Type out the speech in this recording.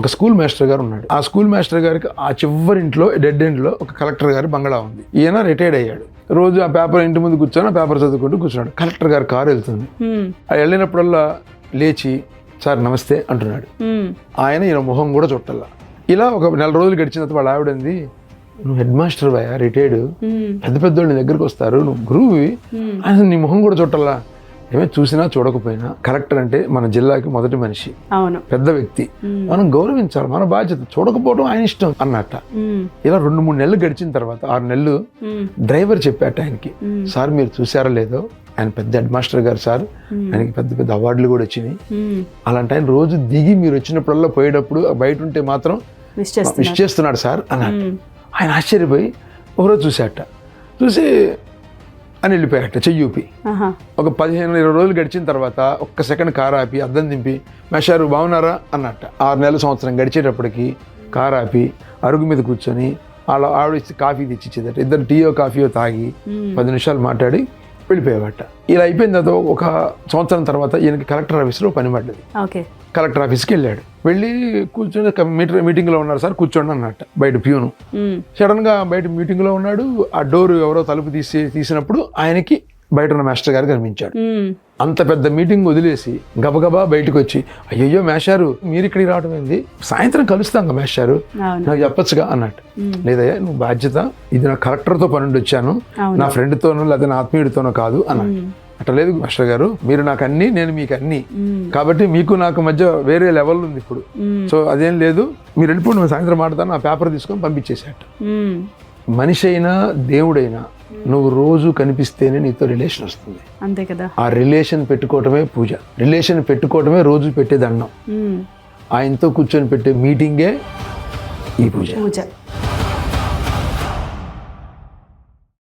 ఒక school master గారు ఉన్నాడు. ఆ స్కూల్ మాస్టర్ గారికి ఆ చివరింట్లో డెడ్ ఎండ్లో ఒక కలెక్టర్ గారి బంగళా ఉంది. ఈయన రిటైర్డ్ అయ్యాడు. రోజు ఆ పేపర్ ఇంటి ముందు కూర్చొని ఆ పేపర్ చదువుకుంటూ కూర్చున్నాడు. కలెక్టర్ గారి కారు వెళ్తుంది. ఆ వెళ్ళినప్పుడల్లా లేచి సార్ నమస్తే అంటున్నాడు. ఈయన మొహం కూడా చుట్టల్లా. ఇలా ఒక 4 రోజులు గడిచిన తర్వాత వాళ్ళ ఆవిడంది, నువ్వు హెడ్ మాస్టర్ బాయా, రిటైర్డ్, పెద్ద పెద్దోళ్ళు నీ దగ్గరికి వస్తారు, నువ్వు గురువువి, ఆయన నీ మొహం కూడా చుట్టల్లా. ఏమే చూసినా చూడకపోయినా కలెక్టర్ అంటే మన జిల్లాకి మొదటి మనిషి, పెద్ద వ్యక్తి, మనం గౌరవించాలి, మన బాధ్యత. చూడకపోవడం ఆయన ఇష్టం అన్నట్ట. ఇలా 2-3 నెలలు గడిచిన తర్వాత 6 నెలలు డ్రైవర్ చెప్పాట ఆయనకి, సార్ మీరు చూసారో లేదో ఆయన పెద్ద హెడ్ మాస్టర్ గారు సార్, ఆయనకి పెద్ద పెద్ద అవార్డులు కూడా వచ్చినాయి. అలాంటి ఆయన రోజు దిగి మీరు వచ్చినప్పుడల్లా పోయేటప్పుడు బయట ఉంటే మాత్రం విష్ చేస్తున్నాడు సార్ అన్నట్టు. ఆయన ఆశ్చర్యపోయి ఒకరోజు చూసి అని వెళ్ళిపోయాట చెయ్యూపి. ఒక 15-20 రోజులు గడిచిన తర్వాత ఒక్క సెకండ్ కారు ఆపి అద్దం దింపి, మేషారు బాగున్నారా అన్నట్ట. 6 నెలల సంవత్సరం గడిచేటప్పటికి కారు ఆపి అరుగు మీద కూర్చొని అలా ఆవిడ కాఫీ తెచ్చిచ్చేదట. ఇద్దరు టీయో కాఫీయో తాగి 10 నిమిషాలు మాట్లాడి వెళ్ళిపోయేవాట. ఇలా అయిపోయిన తర్వాత ఒక సంవత్సరం తర్వాత ఈయనకి కలెక్టర్ ఆఫీస్లో పని పడ్డది. కలెక్టర్ ఆఫీస్కి వెళ్ళాడు. వెళ్ళి కూర్చొని మీటింగ్లో ఉన్నారు సార్ కూర్చోండి అన్నట్ట. బయట ప్యూను సడన్ గా బయట మీటింగ్లో ఉన్నాడు. ఆ డోర్ ఎవరో తలుపు తీసినప్పుడు ఆయనకి బయట ఉన్న మాస్టర్ గారు కనిపించాడు. అంత పెద్ద మీటింగ్ వదిలేసి గబగబా బయటకు వచ్చి, అయ్యయ్యో మేషారు మీరు ఇక్కడికి రావడం ఏంది, సాయంత్రం కలుస్తాం కదా మేషారు, నాకు చెప్పొచ్చుగా అన్నట్టు. లేదయ్యా నువ్వు బాధ్యత, ఇది నా కలెక్టర్తో పనుండి వచ్చాను, నా ఫ్రెండ్తోనో లేదా నా ఆత్మీయుడితోనో కాదు అన్నట్టు. అట్లా లేదు మాస్టర్ గారు, మీరు నాకు అన్ని, నేను మీకు అన్ని, కాబట్టి మీకు నాకు మధ్య వేరే లెవెల్ ఉంది ఇప్పుడు, సో అదేం లేదు, మీరు వెళ్ళిపోండి, నేను సాయంత్రం మాట్లాడతాను. ఆ పేపర్ తీసుకొని పంపించేసేట. మనిషి అయినా దేవుడైనా నువ్వు రోజు కనిపిస్తేనే నీతో రిలేషన్ వస్తుంది, అంతే కదా. ఆ రిలేషన్ పెట్టుకోవటమే పూజ, రిలేషన్ పెట్టుకోవటమే రోజు పెట్టే దండం, ఆయనతో కూర్చొని పెట్టే మీటింగే ఈ పూజ.